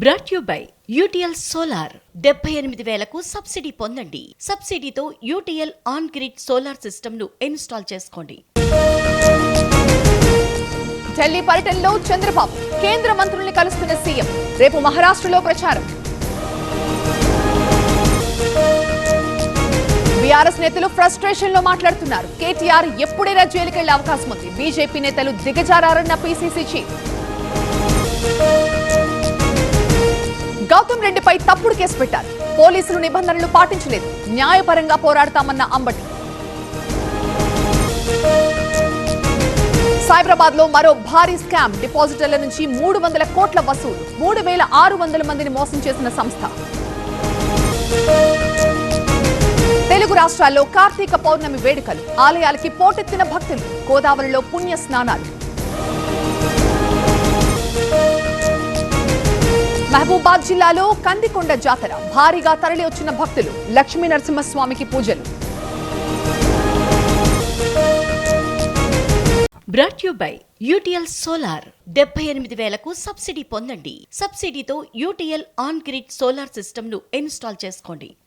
Brought you by UTL solar 78,000కు subsidy పొందండి. సబ్సిడీతో UTL on grid solar system ను ఇన్స్టాల్ చేసుకోండి. ఢిల్లీ పర్యటనలో చంద్రబాబు కేంద్ర మంత్రుల్ని కలుస్తున్న సీఎం. రేపు మహారాష్ట్రలో ప్రచారం. బీఆర్ఎస్ నేతలు ఫ్రస్ట్రేషన్ లో మాట్లాడుతున్నారు. కేటీఆర్ ఎప్పుడైనా జైలుకెళ్లే అవకాశం ఉంది. బీజేపీ నేతలు దిగజారన్న పీసీసీ చీఫ్. గౌతమ్ రెడ్డిపై తప్పుడు కేసు పెట్టారు. పోలీసులు నిబంధనలు పాటించలేదు. న్యాయపరంగా పోరాడతామన్న అంబటి. సైబరాబాద్ లో మరో భారీ స్కామ్. డిపాజిటర్ల నుంచి 300 కోట్ల వసూలు. 3,600 మందిని మోసం చేసిన సంస్థ. తెలుగు రాష్ట్రాల్లో కార్తీక పౌర్ణమి వేడుకలు. ఆలయాలకి పోటెత్తిన భక్తులు. గోదావరిలో పుణ్య స్నానాలు. మహబూబాద్ జిల్లాలో కందికొండ జాతర. భారీగా తరలి వచ్చిన భక్తులు. లక్ష్మీ నరసింహస్వామికి పూజలు. Brought you by UTL solar 78,000కు సబ్సిడీ పొందండి. సబ్సిడీతో UTL on grid solar system ను ఇన్స్టాల్ చేసుకోండి.